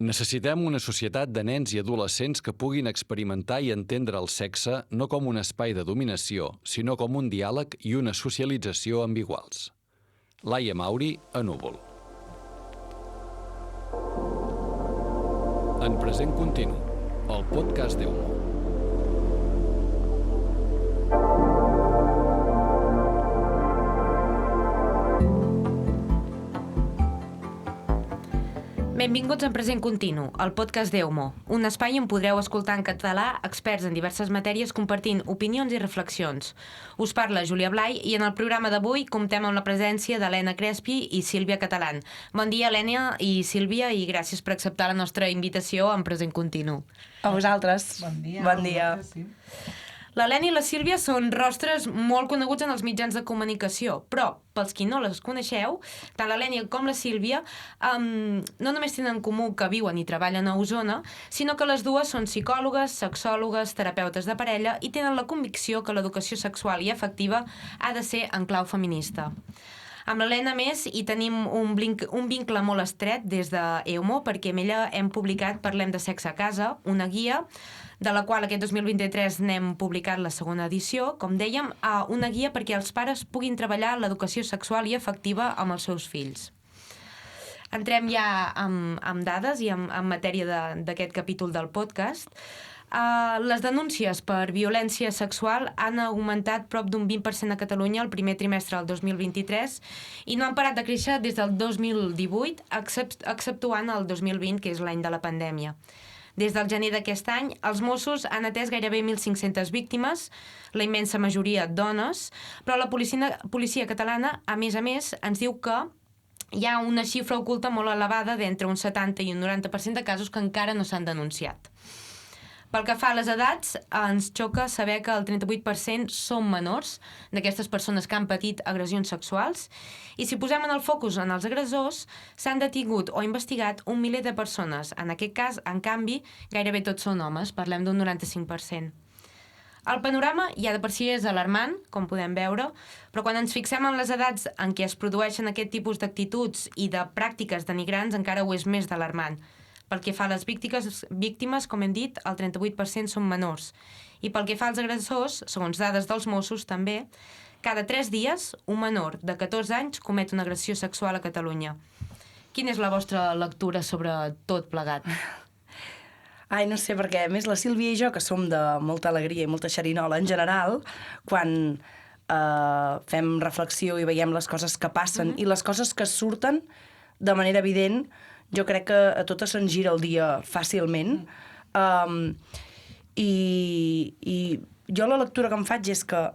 Necessitem una societat de nens i adolescents que puguin experimentar i entendre el sexe no com un espai de dominació, sinó com un diàleg i una socialització amb iguals. Laia Mauri, a Núvol. En present continu, el podcast d'Eumo. Benvinguts en Present Continu, el podcast d'Eumo, un espai on podreu escoltar en català experts en diverses matèries compartint opinions i reflexions. Us parla Júlia Blai i en el programa d'avui comptem amb la presència d'Helena Crespi i Sílvia Catalán. Bon dia, Helena i Sílvia, i gràcies per acceptar la nostra invitació en Present Continu. A vosaltres. Bon dia. Bon dia. Sí. L'Helena i la Sílvia són rostres molt coneguts en els mitjans de comunicació, però, pels qui no les coneixeu, tant l'Helena com la Sílvia no només tenen en comú que viuen i treballen a Osona, sinó que les dues són psicòlogues, sexòlogues, terapeutes de parella i tenen la convicció que l'educació sexual i afectiva ha de ser en clau feminista. Amb l'Helena, més, hi tenim un vincle molt estret des d'Eumo, perquè amb ella hem publicat Parlem de sexe a casa, una guia, de la qual aquest 2023 n'hem publicat la segona edició, com dèiem, una guia perquè els pares puguin treballar l'educació sexual i afectiva amb els seus fills. Entrem ja amb dades i en matèria d'aquest capítol del podcast. Les denúncies per violència sexual han augmentat prop d'un 20% a Catalunya el primer trimestre del 2023 i no han parat de créixer des del 2018, exceptuant el 2020, que és l'any de la pandèmia. Des del gener d'aquest any, els Mossos han atès gairebé 1.500 víctimes, la immensa majoria dones, però la policia catalana, a més, ens diu que hi ha una xifra oculta molt elevada d'entre un 70 i un 90% de casos que encara no s'han denunciat. Pel que fa a les edats, ens xoca saber que el 38% són menors d'aquestes persones que han patit agressions sexuals, i si posem en el focus en els agressors, s'han detingut o investigat un miler de persones. En aquest cas, en canvi, gairebé tots són homes, parlem d'un 95%. El panorama ja de per si és alarmant, com podem veure, però quan ens fixem en les edats en què es produeixen aquest tipus d'actituds i de pràctiques denigrants, encara ho és més d'alarmant. Pel que fa a les víctimes, com hem dit, el 38% són menors. I pel que fa als agressors, segons dades dels Mossos també, cada 3 dies un menor de 14 anys comet una agressió sexual a Catalunya. Quina és la vostra lectura sobre tot plegat? Ai, no sé, perquè a més la Sílvia i jo, que som de molta alegria i molta xerinola en general, quan fem reflexió i veiem les coses que passen i les coses que surten de manera evident, jo crec que a totes se'n gira el dia fàcilment. I jo la lectura que em faig és que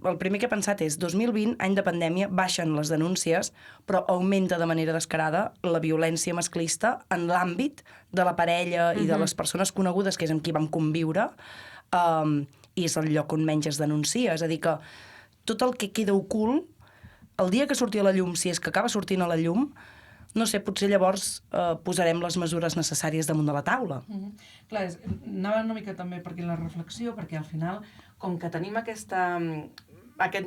el primer que he pensat és 2020, any de pandèmia, baixen les denúncies, però augmenta de manera descarada la violència masclista en l'àmbit de la parella i de les persones conegudes, que és amb qui vam conviure, i és el lloc on menys es denuncia. És a dir, que tot el que queda ocult, el dia que surti a la llum, si és que acaba sortint a la llum, no sé, potser llavors posarem les mesures necessàries damunt de la taula. Clar, anava una mica també per aquí la reflexió, perquè al final, com que tenim aquest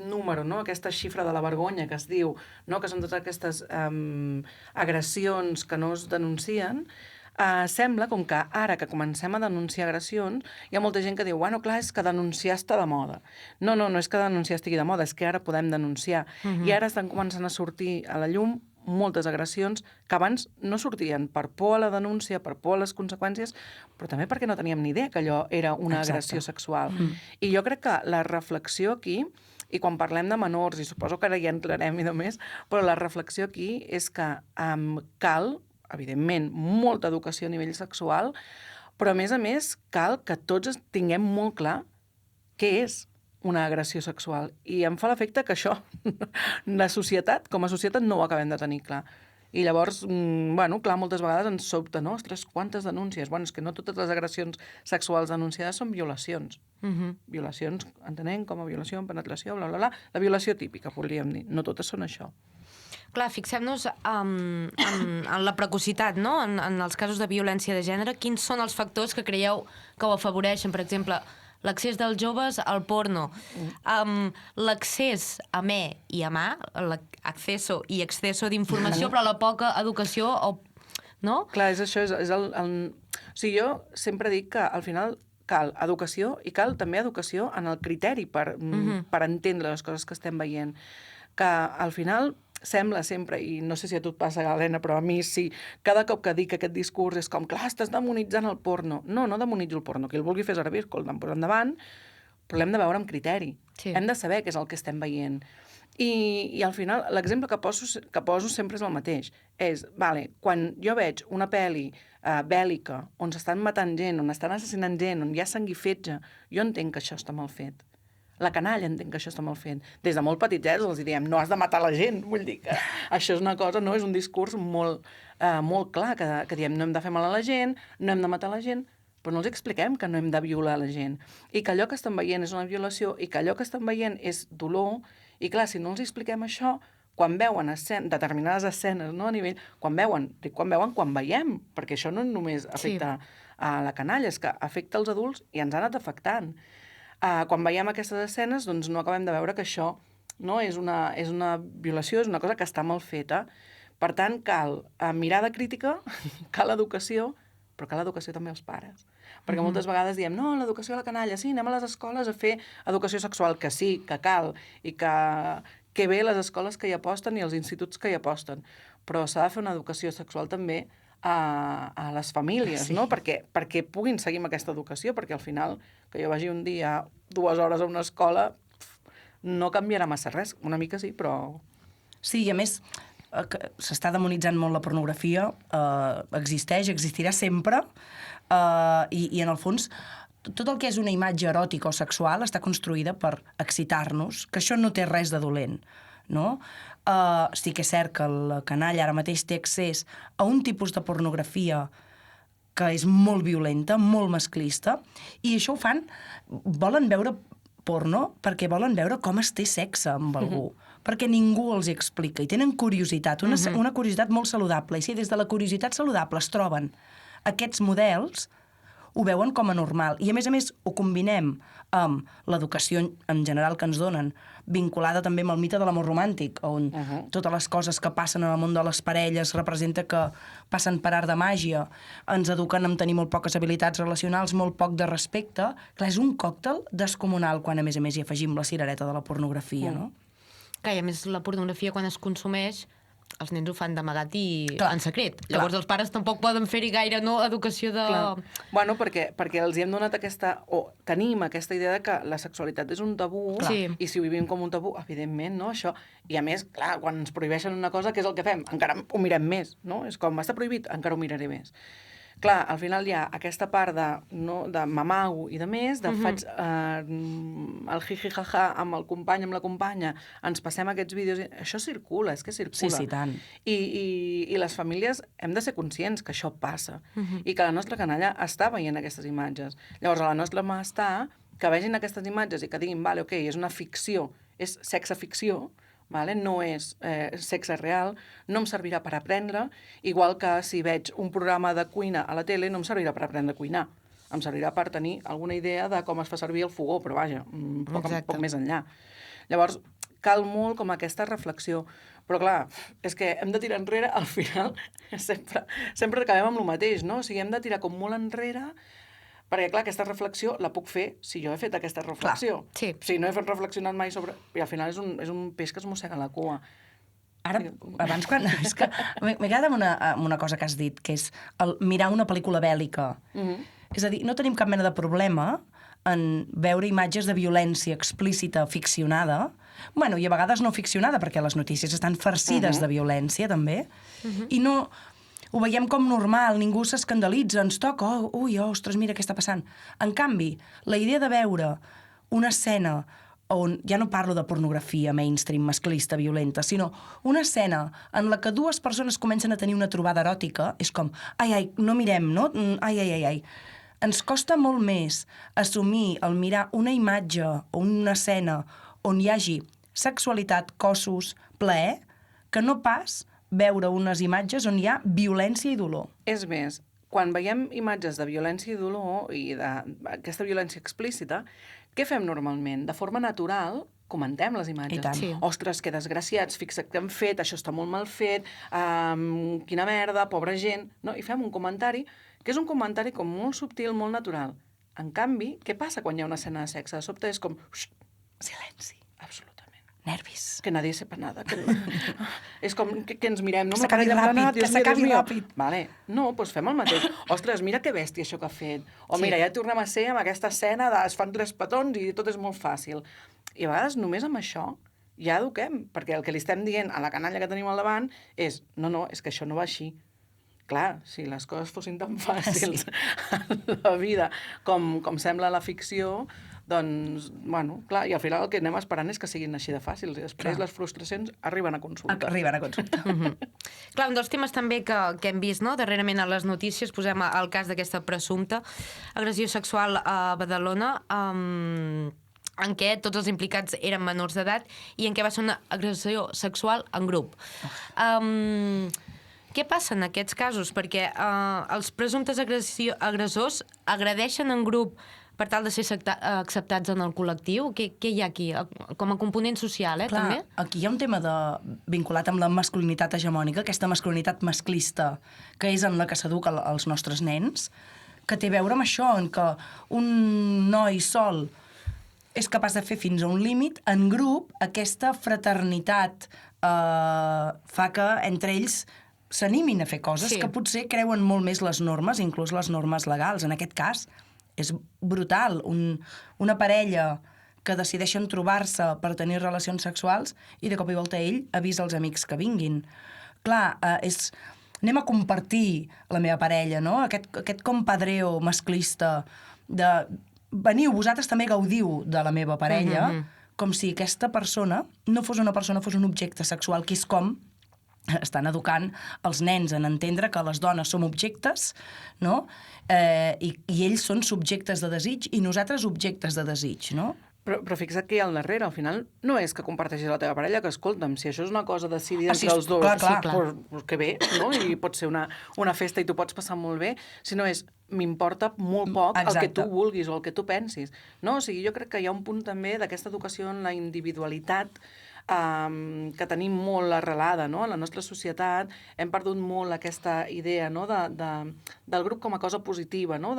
número, no? Aquesta xifra de la vergonya que es diu, no? Que són totes aquestes agressions que no es denuncien, sembla com que ara que comencem a denunciar agressions, hi ha molta gent que diu, bueno, clar, és que denunciar està de moda. No és que denunciar estigui de moda, és que ara podem denunciar. I ara estan començant a sortir a la llum moltes agressions que abans no sortien per por a la denúncia, per por a les conseqüències, però també perquè no teníem ni idea que allò era una agressió sexual. I jo crec que la reflexió aquí, i quan parlem de menors, i suposo que ara ja entrarem i només, però la reflexió aquí és que cal, evidentment, molta educació a nivell sexual, però a més cal que tots tinguem molt clar què és una agressió sexual. I em fa l'efecte que això, la societat, com a societat, no ho acabem de tenir clar. I llavors, clar, moltes vegades ens sobta, no? Ostres, quantes denúncies? És que no totes les agressions sexuals denunciades són violacions. Violacions, entenem com a violació, penetració, bla, bla, bla. La violació típica, podríem dir. No totes són això. Clar, fixem-nos en la precocitat, no? En els casos de violència de gènere. Quins són els factors que creieu que ho afavoreixen? Per exemple, l'accés dels joves al porno, l'accés a me i a mà, l'acceso i exceso d'informació, però la poca educació o no? Clar, és això, és el... O sigui, jo sempre dic que al final cal educació i cal també educació en el criteri per entendre les coses que estem veient. Que al final sembla sempre, i no sé si a tu et passa, Helena, però a mi sí, cada cop que dic aquest discurs és com, clar, estàs demonitzant el porno. No, no demonitzo el porno. Qui el vulgui fer servir, escolta'm, però endavant, però l'hem de veure amb criteri. Sí. Hem de saber què és el que estem veient. I al final, l'exemple que poso sempre és el mateix. És, vale, quan jo veig una pel·li bèl·lica, on s'estan matant gent, on estan assassinant gent, on hi ha sang i fetge, jo entenc que això està mal fet. La canalla entenc que això està mal fet. Des de molt petitets els diem, no has de matar la gent. Vull dir que això és una cosa, no? És un discurs molt clar, que diem, no hem de fer mal a la gent, no hem de matar la gent, però no els expliquem que no hem de violar la gent. I que allò que estan veient és una violació, i que allò que estan veient és dolor, i clar, si no els expliquem això, quan veuen determinades escenes, no? A nivell, quan veiem, perquè això no només afecta a la canalla, és que afecta els adults i ens ha anat afectant. Quan veiem aquestes escenes, doncs no acabem de veure que això no és una violació, és una cosa que està mal feta. Per tant, cal mirada crítica, cal educació, però cal educació també als pares. Perquè moltes vegades diem, no, l'educació a la canalla, sí, anem a les escoles a fer educació sexual, que sí, que cal, i que bé les escoles que hi aposten i els instituts que hi aposten. Però s'ha de fer una educació sexual també a les famílies, no? Perquè puguin seguir amb aquesta educació, perquè al final, que jo vagi un dia 2 hores a una escola, no canviarà massa res. Una mica sí, però... Sí, i a més, s'està demonitzant molt la pornografia, existirà sempre, i en el fons tot el que és una imatge eròtica o sexual està construïda per excitar-nos, que això no té res de dolent, no? Sí que és cert que la canalla ara mateix té accés a un tipus de pornografia que és molt violenta, molt masclista, i això ho fan, volen veure porno perquè volen veure com es té sexe amb algú, perquè ningú els hi explica, i tenen curiositat, una curiositat molt saludable, i si des de la curiositat saludable es troben aquests models, ho veuen com a normal. I a més ho combinem amb l'educació en general que ens donen, vinculada també amb el mite de l'amor romàntic, on totes les coses que passen en el món de les parelles representa que passen per art de màgia, ens eduquen a tenir molt poques habilitats relacionals, molt poc de respecte. Clar, és un còctel descomunal quan a més hi afegim la cirereta de la pornografia, no? Clar, i a més la pornografia quan es consumeix els nens ho fan d'amagat i en secret. Clar. Llavors els pares tampoc poden fer-hi gaire educació de... Clar. Bueno, perquè els hi hem donat tenim aquesta idea de que la sexualitat és un tabú, Sí. i si ho vivim com un tabú, evidentment, no, això... I a més, clar, quan ens prohibeixen una cosa, què és el que fem? Encara ho mirem més, no? És com, està prohibit, encara ho miraré més. Clar, al final hi ha aquesta part de mamago i de més, de faig el jiji-jaja amb el company, amb la companya, ens passem aquests vídeos... Això circula, és que circula. Sí, tant. I les famílies hem de ser conscients que això passa i que la nostra canalla està veient aquestes imatges. Llavors, a la nostra mà està que vegin aquestes imatges i que diguin, vale, ok, és una ficció, és sexe-ficció, vale? No és sexe real, no em servirà per aprendre, igual que si veig un programa de cuina a la tele no em servirà per aprendre a cuinar, em servirà per tenir alguna idea de com es fa servir el fogó, però vaja, poc més enllà. Llavors, cal molt com aquesta reflexió, però clar, és que hem de tirar enrere, al final sempre acabem amb el mateix, no? O sigui, hem de tirar com molt enrere, perquè, clar, aquesta reflexió la puc fer si jo he fet aquesta reflexió. Clar, sí. Si no he reflexionat mai sobre... I al final és un peix que es mossega la cua. Ara, abans quan... És que m'he quedat amb una cosa que has dit, que és el mirar una pel·lícula bèl·lica. És a dir, no tenim cap mena de problema en veure imatges de violència explícita, ficcionada, bueno, i a vegades no ficcionada, perquè les notícies estan farcides de violència, també, i no... Ho veiem com normal, ningú s'escandalitza, ens toca, ostres, mira què està passant. En canvi, la idea de veure una escena on, ja no parlo de pornografia mainstream, masclista, violenta, sinó una escena en la que dues persones comencen a tenir una trobada eròtica, és com, ai, no mirem, no? Ai. Ens costa molt més assumir el mirar una imatge o una escena on hi hagi sexualitat, cossos, plaer, que no pas veure unes imatges on hi ha violència i dolor. És més, quan veiem imatges de violència i dolor i d'aquesta violència explícita, què fem normalment? De forma natural comentem les imatges. I tant. Sí. Ostres, que desgraciats, fixa't què han fet, això està molt mal fet, quina merda, pobra gent, no? I fem un comentari, que és un comentari com molt subtil, molt natural. En canvi, què passa quan hi ha una escena de sexe? De sobte és com... Silenci. Absolutament. Nervis. Que nadie sepa nada. És com que ens mirem, no? Que s'acabi ràpid, que s'acabi ràpid. Vale. No, doncs fem el mateix. Ostres, mira que bèstia això que ha fet. O mira, ja tornem a ser amb aquesta escena de es fan 3 petons i tot és molt fàcil. I a vegades només amb això ja eduquem, perquè el que li estem dient a la canalla que tenim al davant és no, és que això no va així. Clar, si les coses fossin tan fàcils a la vida com sembla la ficció, doncs, bueno, clar, i al final el que anem esperant és que siguin així de fàcils i després les frustracions arriben a consulta. Arriben a consulta. Clar, un dels temes també que hem vist, no?, darrerament a les notícies, posem el cas d'aquesta presumpta agressió sexual a Badalona, en què tots els implicats eren menors d'edat i en què va ser una agressió sexual en grup. Què passa en aquests casos? Perquè els presumptes agressors agredeixen en grup per tal de ser acceptats en el col·lectiu? Què hi ha aquí? Com a component social, Clar, també? aquí hi ha un tema vinculat amb la masculinitat hegemònica, aquesta masculinitat masclista que és en la que s'educa els nostres nens, que té a veure amb això, en què un noi sol és capaç de fer fins a un límit, en grup aquesta fraternitat fa que entre ells s'animin a fer coses que potser creuen molt més les normes, inclús les normes legals. En aquest cas, és brutal. Una parella que decideixen trobar-se per tenir relacions sexuals i de cop i volta ell avisa els amics que vinguin. Clar, anem a compartir la meva parella, no? Aquest compadreo masclista de veniu, vosaltres també gaudiu de la meva parella, com si aquesta persona no fos una persona, fos un objecte sexual, que és com estan educant els nens en entendre que les dones som objectes, no? I ells són subjectes de desig i nosaltres objectes de desig, no? Però fixa't que hi ha al darrere, al final no és que comparteixis la teva parella, que escolta'm, si això és una cosa decidida entre els dos, pues que bé, no? I pot ser una festa i tu pots passar molt bé, sinó és m'importa molt poc el que tu vulguis o el que tu pensis, no? O sigui, jo crec que hi ha un punt també d'aquesta educació en la individualitat que tenim molt arrelada, no? En la nostra societat hem perdut molt aquesta idea, no? Del grup com a cosa positiva, no?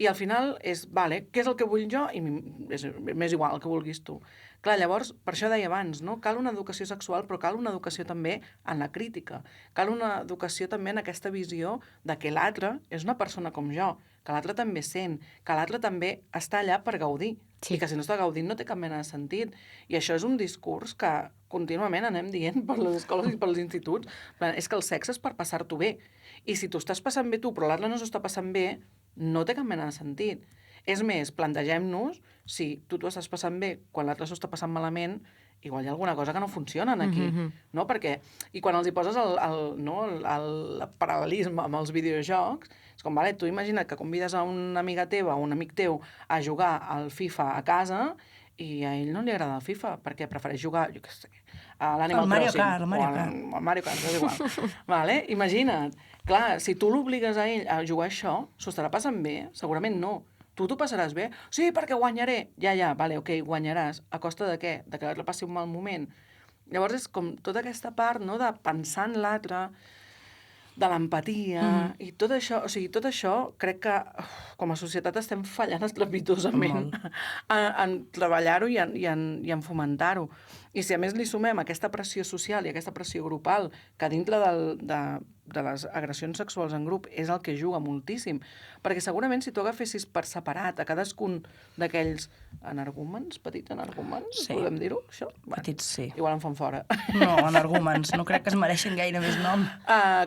I al final és, vale, què és el que vull jo? I m'és igual el que vulguis tu. Clar, llavors, per això deia abans, no? Cal una educació sexual, però cal una educació també en la crítica. Cal una educació també en aquesta visió de que l'altre és una persona com jo, que l'altre també sent, que l'altre també està allà per gaudir, i que si no està gaudint no té cap mena de sentit. I això és un discurs que contínuament anem dient per les escoles i pels instituts. És que el sexe és per passar-t'ho bé. I si tu estàs passant bé tu, però l'altre no s'ho està passant bé, no té cap mena de sentit. És més, plantegem-nos si tu t'ho estàs passant bé quan l'altre s'ho està passant malament, igual hi ha alguna cosa que no funciona aquí, no? Perquè, i quan els hi poses el paral·lelisme amb els videojocs, és com, vale, tu imagina't que convides a una amiga teva o un amic teu a jugar al FIFA a casa i a ell no li agrada el FIFA, perquè prefereix jugar, jo què sé, a l'Animal Crossing. El Mario Kart, és igual. Vale? Imagina't. Clar, si tu l'obligues a ell a jugar això, s'ho estarà passant bé? Segurament no. Tu t'ho passaràs bé? Sí, perquè guanyaré. Ja, vale, ok, guanyaràs. A costa de què? De que l'altre passi un mal moment. Llavors és com tota aquesta part, no?, de pensar en l'altre, de l'empatia, i tot això, o sigui, tot això crec que com a societat estem fallant estrepitosament en treballar-ho i en fomentar-ho. I si a més li sumem aquesta pressió social i aquesta pressió grupal, que dintre de les agressions sexuals en grup és el que juga moltíssim, perquè segurament si tu agafessis per separat a cadascun d'aquells energúmens, petits energúmens, podem dir-ho, això? Petits, sí. Igual em fan fora. No, energúmens, no crec que es mereixin gaire més nom.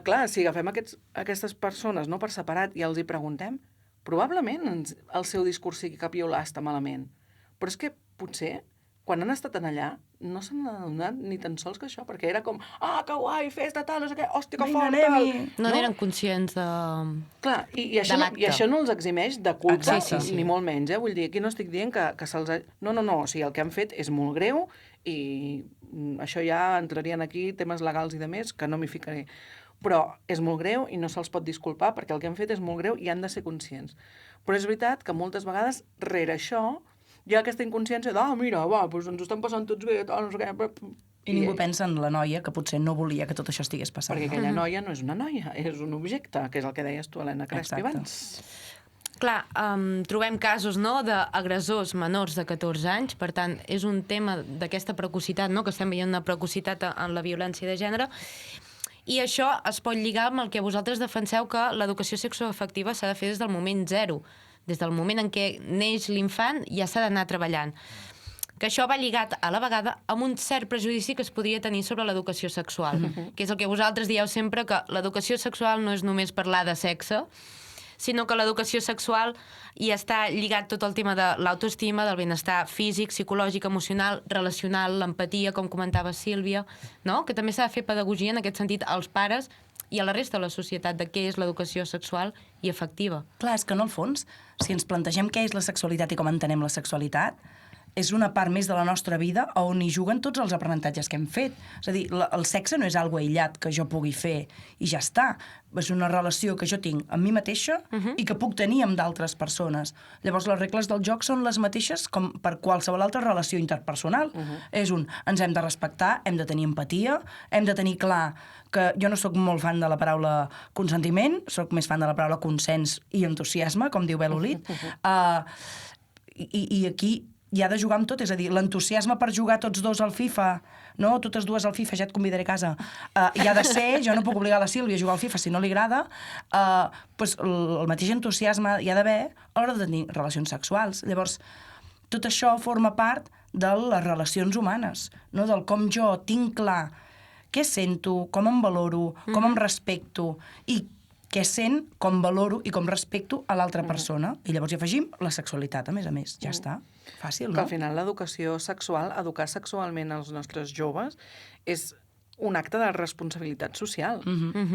Clar, si agafem aquestes persones per separat i els hi preguntem, probablement el seu discurs sigui que Piolà està malament. Però és que potser quan han estat allà, no s'han adonat ni tan sols que això, perquè era com, que guai, festa, tal, no sé què, hòstia, que fort, tal. No eren conscients de... Clar, i això no els eximeix de culpa, ni molt menys, Vull dir, aquí no estic dient que se'ls... No, o sigui, el que han fet és molt greu i això ja entrarien aquí temes legals i de més, que no m'hi ficaré. Però és molt greu i no se'ls pot disculpar perquè el que han fet és molt greu i han de ser conscients. Però és veritat que moltes vegades, rere això, hi ha aquesta inconsciència de, mira, doncs ens ho estan passant tots bé, no sé què... I ningú pensa en la noia que potser no volia que tot això estigués passant. Perquè aquella noia no és una noia, és un objecte, que és el que deies tu, Helena Crespi, abans. Clar, trobem casos d'agressors menors de 14 anys, per tant, és un tema d'aquesta precocitat, que estem veient una precocitat en la violència de gènere, i això es pot lligar amb el que vosaltres defenseu, que l'educació sexoafectiva s'ha de fer des del moment zero. Des del moment en què neix l'infant ja s'ha d'anar treballant. Que això va lligat a la vegada amb un cert prejudici que es podria tenir sobre l'educació sexual, que és el que vosaltres dieu sempre, que l'educació sexual no és només parlar de sexe, sinó que l'educació sexual hi està lligat tot el tema de l'autoestima, del benestar físic, psicològic, emocional, relacional, l'empatia, com comentava Sílvia, no? Que també s'ha de fer pedagogia en aquest sentit als pares i a la resta de la societat de què és l'educació sexual i afectiva. Clar, és que en el fons, si ens plantegem què és la sexualitat i com entenem la sexualitat, és una part més de la nostra vida on hi juguen tots els aprenentatges que hem fet. És a dir, el sexe no és algo aïllat que jo pugui fer i ja està. És una relació que jo tinc amb mi mateixa i que puc tenir amb d'altres persones. Llavors, les regles del joc són les mateixes com per qualsevol altra relació interpersonal. És ens hem de respectar, hem de tenir empatia, hem de tenir clar que jo no sóc molt fan de la paraula consentiment, sóc més fan de la paraula consens i entusiasme, com diu Belolit. I aquí hi ha de jugar amb tot, és a dir, l'entusiasme per jugar tots dos al FIFA, no? Totes dues al FIFA, ja et convidaré a casa, hi ha de ser, jo no puc obligar la Sílvia a jugar al FIFA si no li agrada, doncs el mateix entusiasme hi ha d'haver a l'hora de tenir relacions sexuals. Llavors, tot això forma part de les relacions humanes, no? Del com jo tinc clar què sento, com em valoro, com em respecto i què sent, com valoro i com respecto a l'altra persona. I llavors hi afegim la sexualitat, a més. Ja està. Fàcil, no? Que al final l'educació sexual, educar sexualment als nostres joves, és un acte de responsabilitat social,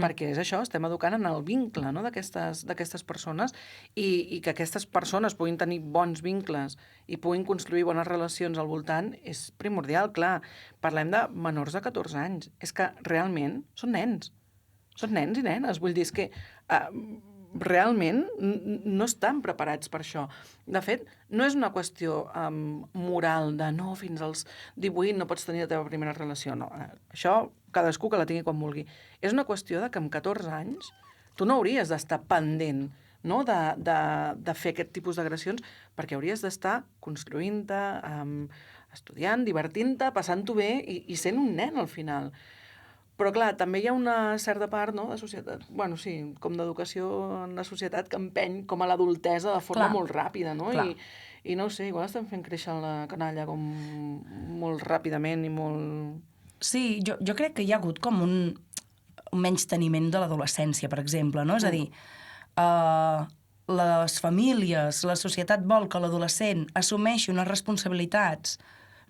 perquè és això, estem educant en el vincle, no?, d'aquestes persones i que aquestes persones puguin tenir bons vincles i puguin construir bones relacions al voltant és primordial. Clar, parlem de menors de 14 anys. És que realment són nens. Són nens i nenes. Vull dir, és que realment no estan preparats per això. De fet, no és una qüestió moral de no, fins als 18 no pots tenir la teva primera relació. No, això cadascú que la tingui quan vulgui. És una qüestió de que amb 14 anys tu no hauries d'estar pendent, no?, de fer aquest tipus d'agressions, perquè hauries d'estar construint-te, estudiant, divertint-te, passant-ho bé i sent un nen al final. Però, clar, també hi ha una certa part, no?, de societat, bueno, sí, com d'educació en la societat que empeny com a l'adultesa de forma molt ràpida, no? I no ho sé, igual estem fent créixer la canalla com molt ràpidament i molt... Sí, jo crec que hi ha hagut com un menysteniment de l'adolescència, per exemple, no? És a dir, les famílies, la societat vol que l'adolescent assumeixi unes responsabilitats,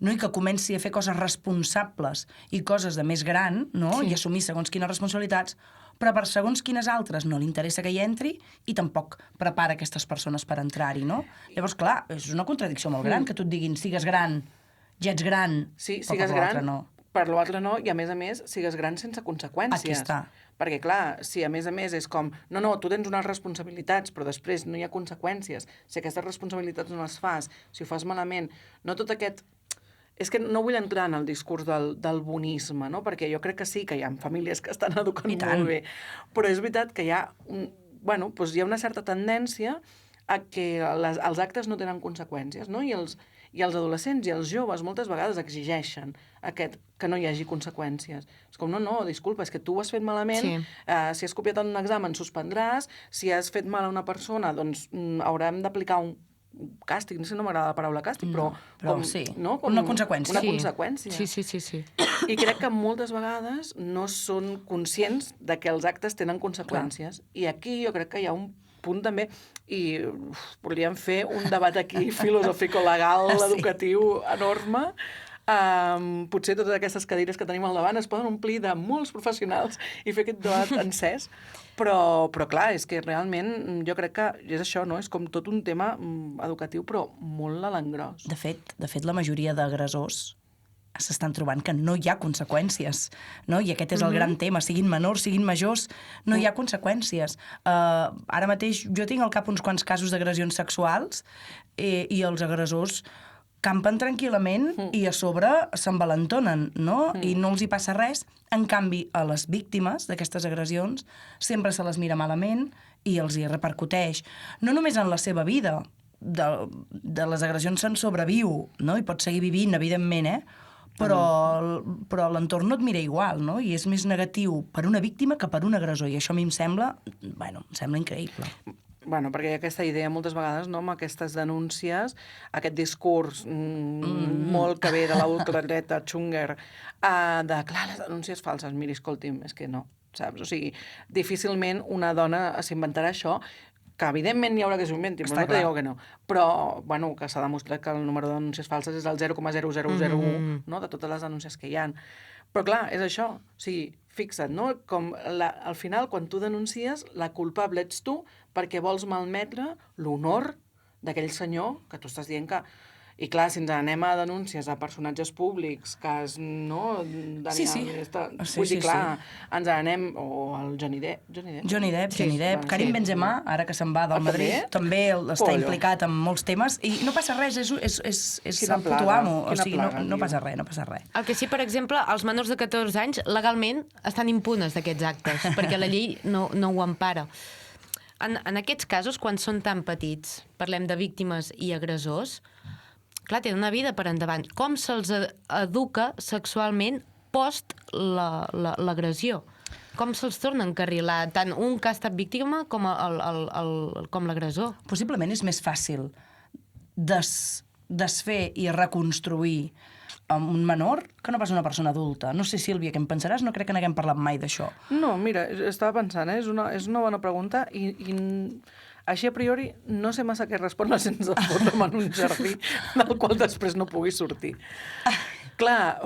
no? I que comenci a fer coses responsables i coses de més gran, no? I assumir segons quines responsabilitats, però per segons quines altres no li interessa que hi entri i tampoc prepara aquestes persones per entrar-hi, no? Llavors, clar, és una contradicció molt gran que tu et diguin sigues gran, ja ets gran, sí, però per l'altre no. Per l'altre no, i a més, sigues gran sense conseqüències. Aquí està. Perquè, clar, si a més és com, no, tu tens unes responsabilitats, però després no hi ha conseqüències. Si aquestes responsabilitats no les fas, si ho fas malament, no tot aquest... És que no vull entrar en el discurs del bonisme, no? Perquè jo crec que sí, que hi ha famílies que estan educant molt bé, però és veritat que hi ha, hi ha una certa tendència a que els actes no tenen conseqüències, no? I els adolescents i els joves moltes vegades exigeixen que no hi hagi conseqüències. És com, no, disculpa, és que tu ho has fet malament, si has copiat en un examen suspendràs, si has fet mal a una persona, doncs haurem d'aplicar un càstig, no sé si no m'agrada la paraula càstig, però sí, no? Com una conseqüència. Una conseqüència. Sí. I crec que moltes vegades no són conscients de que els actes tenen conseqüències. I aquí jo crec que hi ha un punt també, i podríem fer un debat aquí filosòfico-legal, educatiu enorme. Potser totes aquestes cadires que tenim al davant es poden omplir de molts professionals i fer aquest debat encès, però clar, és que realment jo crec que és això, no? És com tot un tema educatiu, però molt a l'engròs. De fet, la majoria d'agressors s'estan trobant que no hi ha conseqüències, no? I aquest és el gran tema, siguin menors, siguin majors, no hi ha conseqüències. Ara mateix jo tinc al cap uns quants casos d'agressions sexuals i els agressors campen tranquil·lament i a sobre s'envalentonen, no? I no els hi passa res. En canvi, a les víctimes d'aquestes agressions sempre se les mira malament i els hi repercuteix. No només en la seva vida, de les agressions se'n sobreviu, no? I pot seguir vivint, evidentment, però l'entorn no et mira igual, no? I és més negatiu per una víctima que per un agressor. I això a mi em sembla increïble. Bueno, perquè hi ha aquesta idea moltes vegades, no?, amb aquestes denúncies, aquest discurs molt que ve de la ultradreta Chunger, de, clar, les denúncies falses. Miri, escolti'm, és que no, saps? O sigui, difícilment una dona s'inventarà això, que evidentment hi haurà que s'ho inventi, però no te digo que no. Però, bueno, que s'ha demostrat que el número de denúncies falses és el 0,0001, no?, de totes les denúncies que hi ha. Però, clar, és això. O sigui, fixa't, no?, com al final, quan tu denuncies, la culpable ets tu perquè vols malmetre l'honor d'aquell senyor que tu estàs dient que... I clar, si ens anem a denúncies a personatges públics, cas, no? Sí. Vull dir, clar, ens anem... O al Johnny Depp. Johnny Depp. Karim Benzema, ara que se'n va del Madrid, també està implicat en molts temes. I no passa res, és el puto amo. O sigui, no passa res. El que sí, per exemple, els menors de 14 anys legalment estan impunes d'aquests actes, perquè la llei no ho empara. En aquests casos, quan són tan petits, parlem de víctimes i agressors, clar, tenen una vida per endavant. Com se'ls educa sexualment post l'agressió? Com se'ls torna a encarrilar tant un que ha estat víctima com l'agressor? Possiblement és més fàcil desfer i reconstruir un menor que no pas una persona adulta. No sé, Sílvia, què en pensaràs? No crec que n'haguem parlat mai d'això. No, mira, estava pensant, és una bona pregunta i així a priori no sé massa què respondre sense fotre'm en un jardí del qual després no pugui sortir. Clar,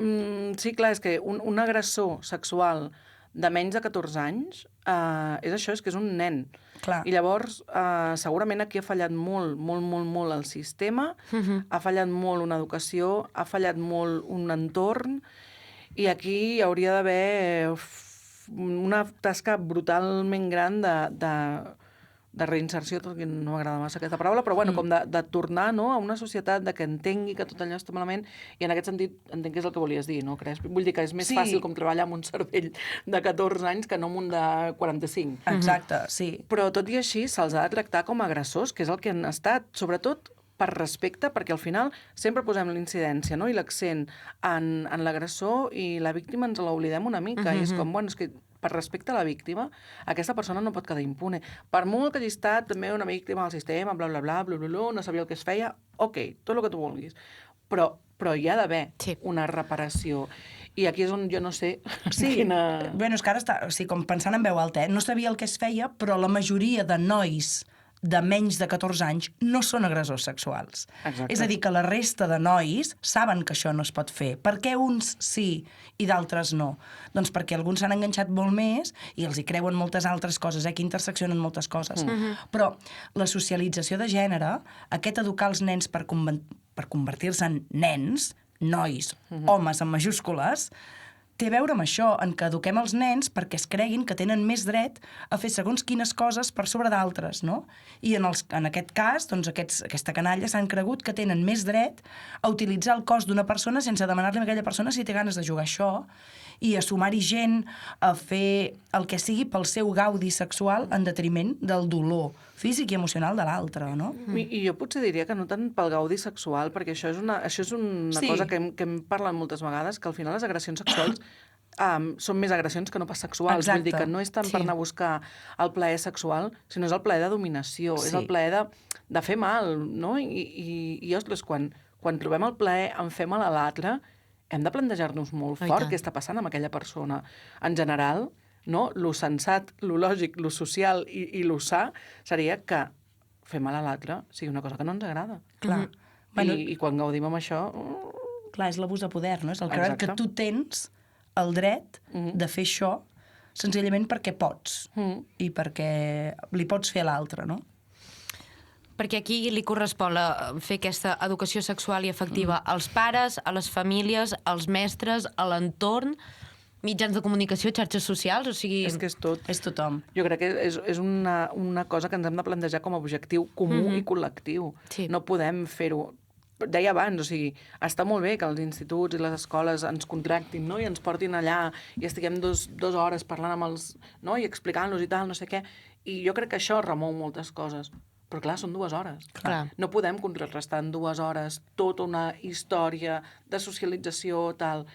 sí, clar, és que un agressor sexual de menys de 14 anys és això, és que és un nen. Clar. I llavors, segurament aquí ha fallat molt el sistema, ha fallat molt una educació, ha fallat molt un entorn, i aquí hi hauria d'haver una tasca brutalment gran de reinserció, tot que no m'agrada massa aquesta paraula, però bueno, com de tornar, no?, a una societat que entengui que tot allò està malament, i en aquest sentit entenc que és el que volies dir, no creus? Vull dir que és més fàcil com treballar amb un cervell de 14 anys que no amb un de 45. Exacte, sí. Però tot i així se'ls ha de tractar com a agressors, que és el que han estat, sobretot per respecte, perquè al final sempre posem l'incidència, no?, i l'accent en l'agressor, i la víctima ens l'oblidem una mica, i és com, bueno, és que per respecte a la víctima, aquesta persona no pot quedar impune. Per molt que hagi estat també una víctima del sistema, bla, bla, bla, bla, bla, bla, no sabia el que es feia, ok, tot el que tu vulguis. Però hi ha d'haver una reparació. I aquí és on jo no sé quina... Bueno, és que ara està, o sigui, com pensant en veu alta, no sabia el que es feia, però la majoria de nois de menys de 14 anys no són agressors sexuals. Exacte. És a dir, que la resta de nois saben que això no es pot fer. Per què uns sí i d'altres no? Doncs perquè alguns s'han enganxat molt més i els hi creuen moltes altres coses, que interseccionen moltes coses. Però la socialització de gènere, aquest educar els nens per convertir-se en nens, nois, homes en majúscules, té a veure amb això, en què eduquem els nens perquè es creguin que tenen més dret a fer segons quines coses per sobre d'altres, no? I en aquest cas, doncs, aquesta canalla s'han cregut que tenen més dret a utilitzar el cos d'una persona sense demanar-li a aquella persona si té ganes de jugar a això, i a sumar-hi gent a fer el que sigui pel seu gaudi sexual en detriment del dolor físic i emocional de l'altre, no? I jo potser diria que no tant pel gaudi sexual, perquè això és una cosa que hem parlat moltes vegades, que al final les agressions sexuals són més agressions que no pas sexuals. Exacte. Vull dir que no és tant per anar a buscar el plaer sexual, sinó és el plaer de dominació, és el plaer de fer mal, no? I ostres, quan trobem el plaer en fer mal a l'altre, hem de plantejar-nos molt fort què està passant amb aquella persona. En general, no? Lo sensat, lo lògic, lo social i lo sa seria que fer mal a l'altre sigui una cosa que no ens agrada. Clar. I quan gaudim amb això... Clar, és l'abús de poder, no? És el creure que tu tens el dret de fer això senzillament perquè pots i perquè li pots fer a l'altre, no? Perquè aquí li correspon fer aquesta educació sexual i afectiva als pares, a les famílies, als mestres, a l'entorn, mitjans de comunicació, xarxes socials, o sigui... És que és tot. És tothom. Jo crec que és una cosa que ens hem de plantejar com a objectiu comú i col·lectiu. Sí. No podem fer-ho deia abans, o sigui, està molt bé que els instituts i les escoles ens contractin, no?, i ens portin allà i estiguem dues hores parlant amb els, no?, i explicant-los i tal, no sé què, i jo crec que això remou moltes coses. Però clar, són 2 hores. Clar. No podem contrarrestar en 2 hores tota una història de socialització, tal.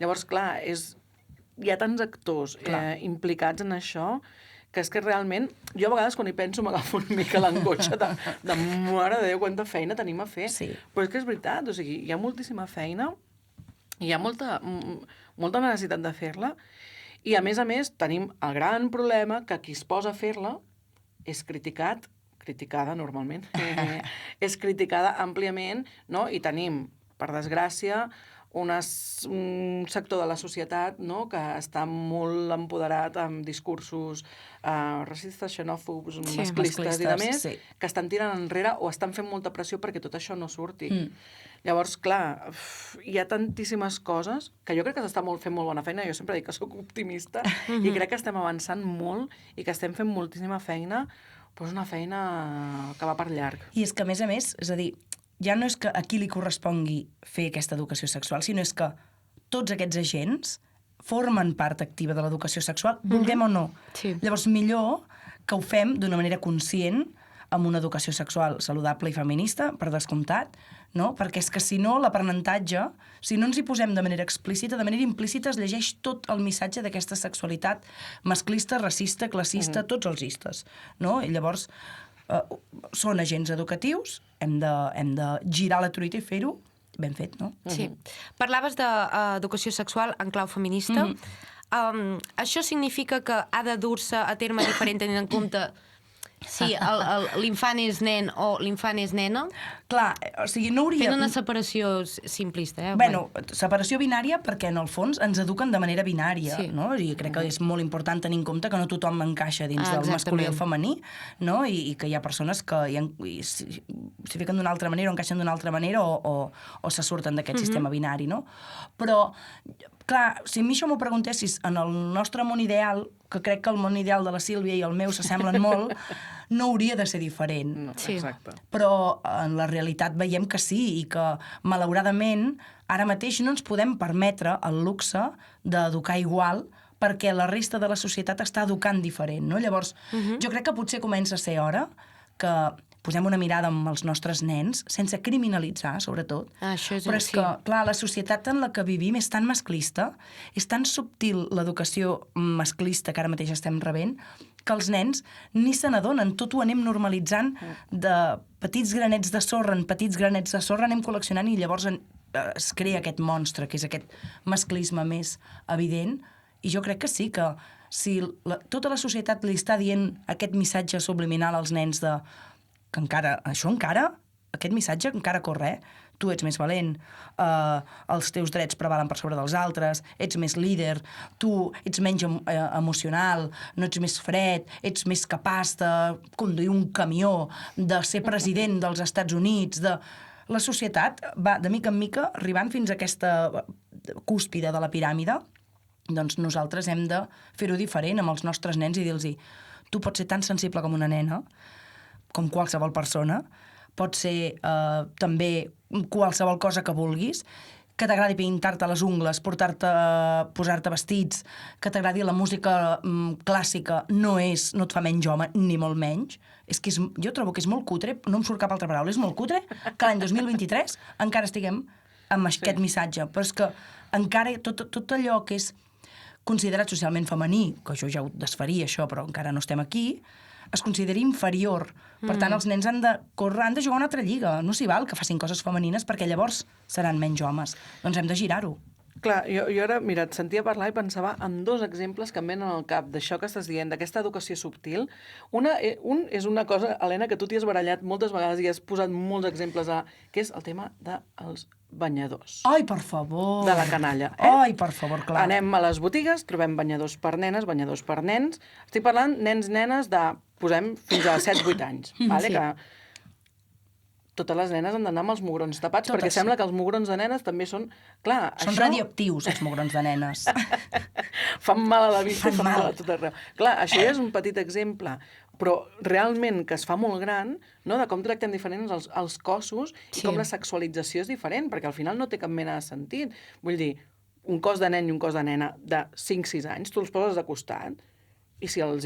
Llavors, clar, hi ha tants actors implicats en això que és que realment, jo a vegades quan hi penso m'agafo una mica l'angoixa de mare de Déu, quanta feina tenim a fer. Sí. Però és que és veritat, o sigui, hi ha moltíssima feina, hi ha molta necessitat de fer-la, i a més tenim el gran problema que qui es posa a fer-la és criticada normalment, és criticada àmpliament, no? I tenim, per desgràcia, un sector de la societat, no?, que està molt empoderat amb discursos racistes, xenòfobs, masclistes i de més, que estan tirant enrere o estan fent molta pressió perquè tot això no surti. Llavors, clar, hi ha tantíssimes coses que jo crec que s'està fent molt bona feina. Jo sempre dic que sóc optimista i crec que estem avançant molt i que estem fent moltíssima feina, però és una feina que va per llarg. I és que, a més, és a dir, ja no és que a qui li correspongui fer aquesta educació sexual, sinó és que tots aquests agents formen part activa de l'educació sexual, vulguem o no. Sí. Llavors, millor que ho fem d'una manera conscient, amb una educació sexual saludable i feminista, per descomptat, no? Perquè és que si no, l'aprenentatge, si no ens hi posem de manera explícita, de manera implícita es llegeix tot el missatge d'aquesta sexualitat masclista, racista, classista, tots els istes, no? I llavors, són agents educatius, hem de girar la truita i fer-ho ben fet, no? Sí. Parlaves d'educació sexual en clau feminista. Això significa que ha de dur-se a terme diferent tenint en compte si l'infant és nen o l'infant és nena? Clar, o sigui, no hauria... Fent una separació simplista, Bueno, separació binària perquè, en el fons, ens eduquen de manera binària, no? I crec que és molt important tenir en compte que no tothom encaixa dins del masculí o el femení, no? I que hi ha persones que s'hi fiquen d'una altra manera o encaixen d'una altra manera o se surten d'aquest sistema binari, no? Però, clar, si a mi això m'ho preguntessis en el nostre món ideal, que crec que el món ideal de la Sílvia i el meu s'assemblen molt, no hauria de ser diferent. No, exacte. Però en la realitat veiem que sí, i que, malauradament, ara mateix no ens podem permetre el luxe d'educar igual perquè la resta de la societat està educant diferent, no? Llavors, jo crec que potser comença a ser hora que posem una mirada amb els nostres nens, sense criminalitzar, sobretot. Però és que, clar, la societat en la que vivim és tan masclista, és tan subtil l'educació masclista que ara mateix estem rebent, que els nens ni se n'adonen, tot ho anem normalitzant de petits granets de sorra en petits granets de sorra, anem col·leccionant i llavors es crea aquest monstre, que és aquest masclisme més evident. I jo crec que sí, que si tota la societat li està dient aquest missatge subliminal als nens de que aquest missatge encara corre, tu ets més valent, els teus drets prevalen per sobre dels altres, ets més líder, tu ets menys emocional, no ets més fred, ets més capaç de conduir un camió, de ser president dels Estats Units, La societat va, de mica en mica, arribant fins a aquesta cúspide de la piràmide, doncs nosaltres hem de fer-ho diferent amb els nostres nens i dir-los: tu pots ser tan sensible com una nena, com qualsevol persona, pot ser també qualsevol cosa que vulguis, que t'agradi pintar-te les ungles, posar-te vestits, que t'agradi la música clàssica, no et fa menys home, ni molt menys. És que jo trobo que és molt cutre, no em surt cap altra paraula, és molt cutre que l'any 2023 encara estiguem amb aquest missatge. Però és que encara tot allò que és considerat socialment femení, que això ja ho desfaria, això, però encara no estem aquí, es consideri inferior. Per tant, els nens han de jugar una altra lliga. No s'hi val que facin coses femenines perquè llavors seran menys homes. Doncs hem de girar-ho. Clar, jo ara, mira, et sentia parlar i pensava en 2 exemples que em venen al cap d'això que estàs dient, d'aquesta educació subtil. Un és una cosa, Helena, que tu t'hi has barallat moltes vegades i has posat molts exemples, que és el tema dels banyadors. Ai, per favor! De la canalla. Ai, per favor, clar. Anem a les botigues, trobem banyadors per nenes, banyadors per nens. Estic parlant nens-nenes de, posem, fins a 7-8 anys. Vale? Que totes les nenes han d'anar amb els mugrons tapats, perquè sembla que els mugrons de nenes també són... Clar, són radioactius, els mugrons de nenes. Fan mal a la vista, fan mal a tot arreu. Clar, això ja és un petit exemple però realment que es fa molt gran, no? De com tractem diferents els cossos i com la sexualització és diferent, perquè al final no té cap mena de sentit. Vull dir, un cos de nen i un cos de nena de 5-6 anys, tu els poses de costat, i si els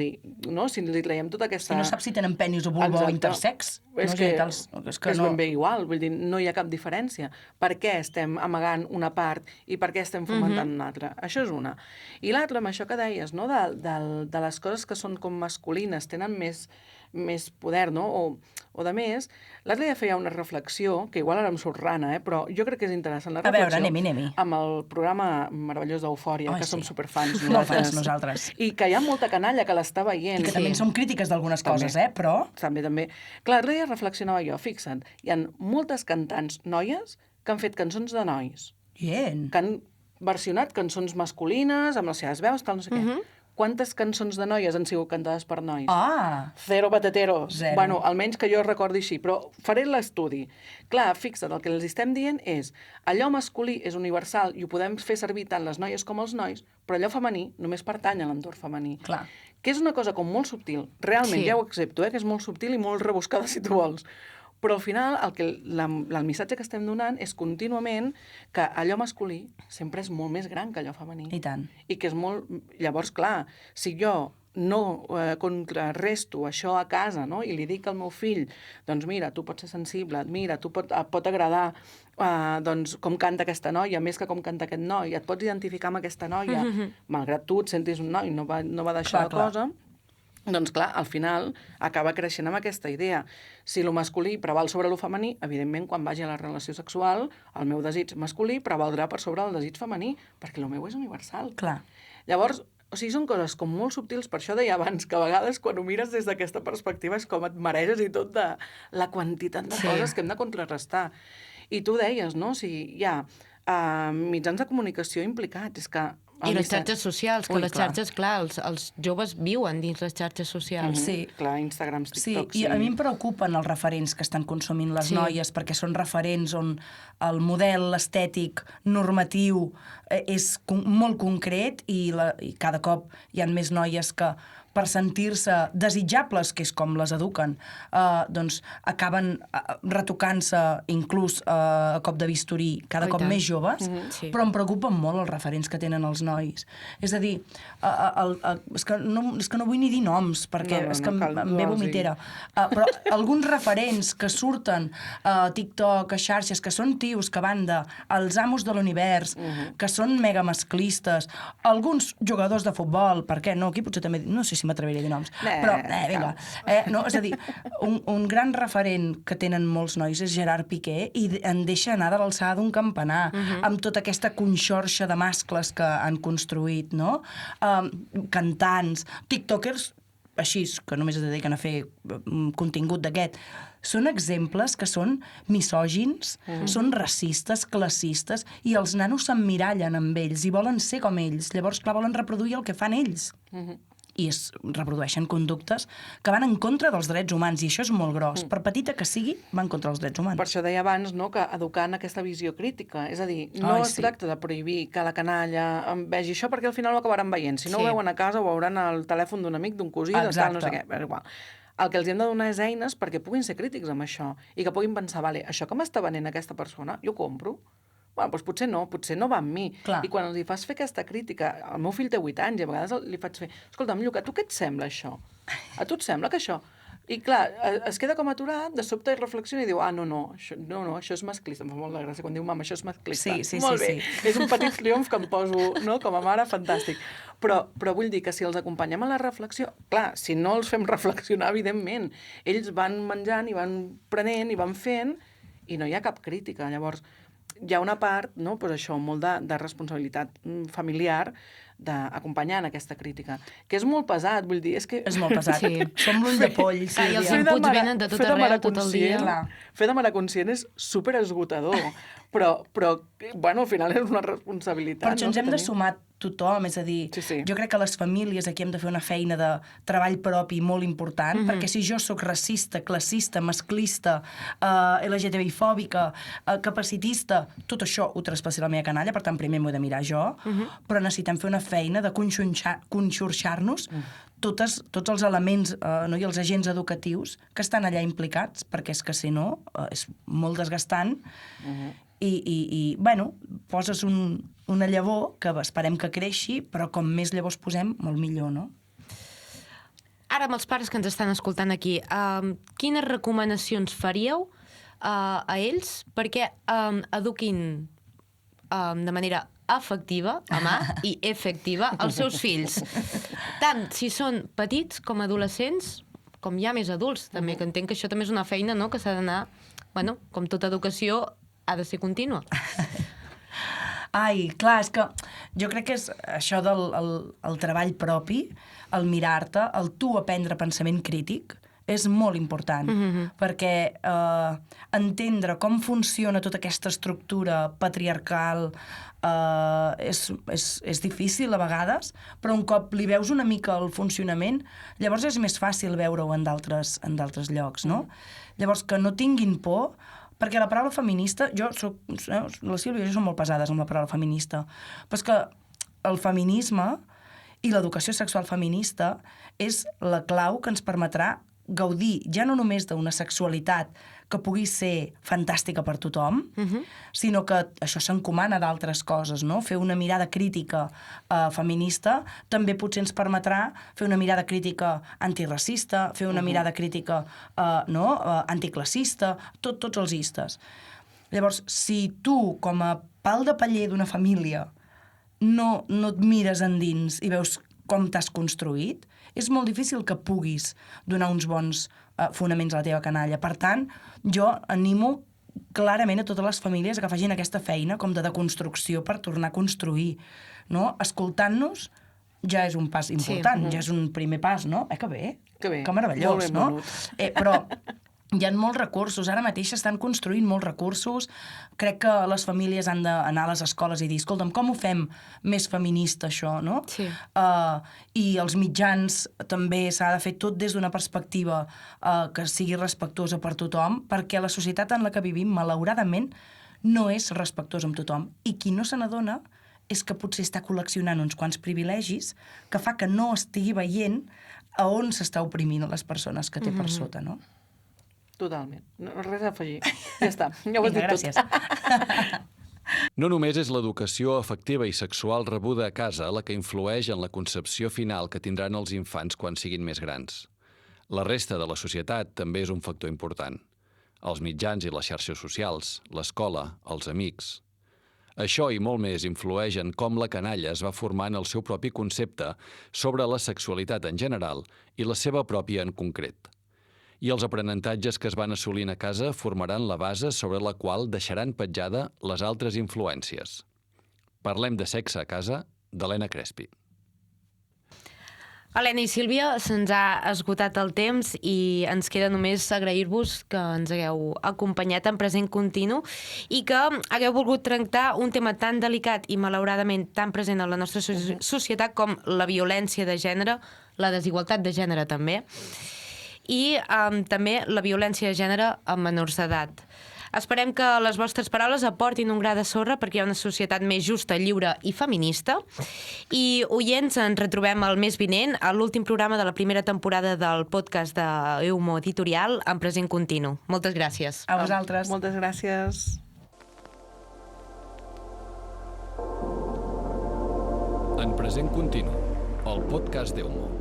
traiem tota aquesta... Si no saps si tenen penis o vulva o intersex, és que és ben bé igual, vull dir, no hi ha cap diferència. Per què estem amagant una part i per què estem fomentant una altra? Això és una. I l'altra, amb això que deies, no? de les coses que són com masculines, tenen més poder, no? O de més, l'altre dia feia una reflexió, que igual ara em surt rana, però jo crec que és interessant la reflexió. A veure, anem-hi. Amb el programa meravellós d'Eufòria, que som superfans Molt fans nosaltres. I que hi ha molta canalla que l'està veient. I que també som crítiques d'algunes coses, però... També. Clar, l'altre dia reflexionava jo, fixa't, hi ha moltes cantants noies que han fet cançons de nois. Bien. Que han versionat cançons masculines, amb les seves veus, tal, no sé què. Quantes cançons de noies han sigut cantades per nois? Zero patateros. Zero. Bueno, almenys que jo recordi així, però faré l'estudi. Clar, fixa't, el que els estem dient és allò masculí és universal i ho podem fer servir tant les noies com els nois, però allò femení només pertany a l'entorn femení. Clar. Que és una cosa com molt subtil. Realment, ja ho accepto, que és molt subtil i molt rebuscada, si tu vols. Però al final el missatge que estem donant és contínuament que allò masculí sempre és molt més gran que allò femení. I tant. I que és molt... Llavors, clar, si jo no contrarresto això a casa, no? I li dic al meu fill, doncs mira, tu pots ser sensible, mira, et pot agradar doncs, com canta aquesta noia, més que com canta aquest noi, et pots identificar amb aquesta noia, malgrat tu et sentis un noi, no va d'això la cosa... Doncs clar, al final acaba creixent amb aquesta idea. Si lo masculí preval sobre lo femení, evidentment, quan vagi a la relació sexual, el meu desig masculí prevaldrà per sobre el desig femení, perquè el meu és universal. Clar. Llavors, o sigui, són coses com molt subtils, per això deia abans, que a vegades quan ho mires des d'aquesta perspectiva és com et mareges i tot de la quantitat de coses que hem de contrarrestar. I tu deies, no? O sigui, hi ha mitjans de comunicació implicats, és que i les xarxes socials, que les xarxes, clar, els joves viuen dins les xarxes socials. Sí. Clar, Instagram, TikTok... Sí, i a mi em preocupen els referents que estan consumint les noies, perquè són referents on el model estètic normatiu és molt concret i cada cop hi ha més noies que per sentir-se desitjables, que és com les eduquen, doncs acaben retocant-se inclús a cop de bisturí cada cop més joves, però em preocupen molt els referents que tenen els nois. És a dir, és que no vull ni dir noms, perquè és que em ve vomitera, però alguns referents que surten a TikTok, a xarxes, que són tios que van dels amos de l'univers, que són mega masclistes, alguns jugadors de futbol, per què no? Aquí potser també, no sé si m'atreviré a dir noms, però vinga. No, és a dir, un gran referent que tenen molts nois és Gerard Piqué i en deixa anar de l'alçada d'un campanar, amb tota aquesta conxorxa de mascles que han construït, no? Cantants, tiktokers, així, que només es dediquen a fer contingut d'aquest, són exemples que són misògins, són racistes, classistes, i els nanos s'emmirallen amb ells i volen ser com ells. Llavors, clar, volen reproduir el que fan ells. I es reprodueixen conductes que van en contra dels drets humans, i això és molt gros. Per petita que sigui, va en contra dels drets humans. Per això deia abans, no?, que educar en aquesta visió crítica. És a dir, no es tracta de prohibir que la canalla vegi això, perquè al final ho acabaran veient. Si no ho veuen a casa, ho veuran al telèfon d'un amic, d'un cosí, de tal, no sé què. Però igual. El que els hem de donar és eines perquè puguin ser crítics amb això i que puguin pensar, vale, això que m'està venent aquesta persona, jo compro. Bueno, doncs potser no va amb mi. Clar. I quan els hi fas fer aquesta crítica, el meu fill té 8 anys i a vegades li faig fer, escolta'm, Lluc, a tu què et sembla això? A tu et sembla que això... I clar, es queda com aturat, de sobte reflexiona i diu, això és masclista. Em fa molt de gràcia quan diu, mama, això és masclista. Sí. Molt bé. És un petit triomf que em poso, no?, com a mare, fantàstic. Però vull dir que si els acompanyem a la reflexió, clar, si no els fem reflexionar, evidentment, ells van menjant i van prenent i van fent i no hi ha cap crítica. Llavors, hi ha una part, no?, doncs això, molt de responsabilitat familiar d'acompanyar en aquesta crítica, que és molt pesat, vull dir, és que... És molt pesat. Sí. Som l'ull de poll, sí. I els inputs venen de tot arreu, tot el dia. Fer de mare conscient és superesgotador, però bueno, al final és una responsabilitat. Per això ens hem de sumar tothom, és a dir, jo crec que les famílies aquí hem de fer una feina de treball propi molt important, perquè si jo sóc racista, classista, masclista, LGTBI-fòbica, capacitista, tot això ho traspassaré a la meva canalla, per tant, primer m'ho he de mirar jo, però necessitem fer una feina de conxorxar-nos tots els elements i els agents educatius que estan allà implicats, perquè és que, si no, és molt desgastant i bueno, poses una llavor que esperem que creixi, però com més llavors posem, molt millor, no? Ara, amb els pares que ens estan escoltant aquí, quines recomanacions faríeu a ells perquè eduquin de manera efectiva, i efectiva, els seus fills? Tant si són petits com adolescents, com ja més adults, també, que entenc que això també és una feina, no?, que s'ha d'anar, bueno, com tota educació, ha de ser contínua. Ai, clar, és que jo crec que és això del treball propi, el mirar-te, el tu aprendre pensament crític, és molt important, perquè entendre com funciona tota aquesta estructura patriarcal és difícil a vegades, però un cop li veus una mica el funcionament, llavors és més fàcil veure-ho en d'altres llocs, no? Llavors, que no tinguin por, perquè la paraula feminista, la Sílvia i jo som molt pesades amb la paraula feminista, però és que el feminisme i l'educació sexual feminista és la clau que ens permetrà gaudir ja no només d'una sexualitat que pugui ser fantàstica per tothom, sinó que això s'encomana d'altres coses, no? Fer una mirada crítica feminista també potser ens permetrà fer una mirada crítica antiracista, fer una mirada crítica anticlassista, tots els istes. Llavors, si tu, com a pal de paller d'una família, no et mires endins i veus com t'has construït, és molt difícil que puguis donar uns bons fonaments a la teva canalla. Per tant, jo animo clarament a totes les famílies que facin aquesta feina com de deconstrucció per tornar a construir, no? Escoltant-nos ja és un pas important, ja és un primer pas, no? Que bé, que meravellós, no? Però hi ha molts recursos, ara mateix s'estan construint molts recursos, crec que les famílies han d'anar a les escoles i dir, escolta'm, com ho fem més feminista això, no? Sí. I els mitjans també s'ha de fer tot des d'una perspectiva que sigui respectuosa per tothom, perquè la societat en la que vivim, malauradament, no és respectuosa amb tothom. I qui no se n'adona és que potser està col·leccionant uns quants privilegis que fa que no estigui veient a on s'està oprimint a les persones que té per sota, no? Totalment. No, res a afegir. Ja està. Ja ho has dit gràcies. tot. No només és l'educació afectiva i sexual rebuda a casa la que influeix en la concepció final que tindran els infants quan siguin més grans. La resta de la societat també és un factor important. Els mitjans i les xarxes socials, l'escola, els amics. Això i molt més influeix en com la canalla es va formant el seu propi concepte sobre la sexualitat en general i la seva pròpia en concret. I els aprenentatges que es van assolint a casa formaran la base sobre la qual deixaran petjada les altres influències. Parlem de sexe a casa, d'Helena Crespi. Helena i Sílvia, se'ns ha esgotat el temps i ens queda només agrair-vos que ens hagueu acompanyat en Present Continu i que hagueu volgut tractar un tema tan delicat i malauradament tan present en la nostra societat com la violència de gènere, la desigualtat de gènere també, i també la violència de gènere amb menors d'edat. Esperem que les vostres paraules aportin un gra de sorra perquè hi ha una societat més justa, lliure i feminista. I, oients, ens retrobem el mes vinent a l'últim programa de la primera temporada del podcast d'Eumo Editorial en Present Continu. Moltes gràcies. A vosaltres. Moltes gràcies. En Present Continu, el podcast d'Eumo.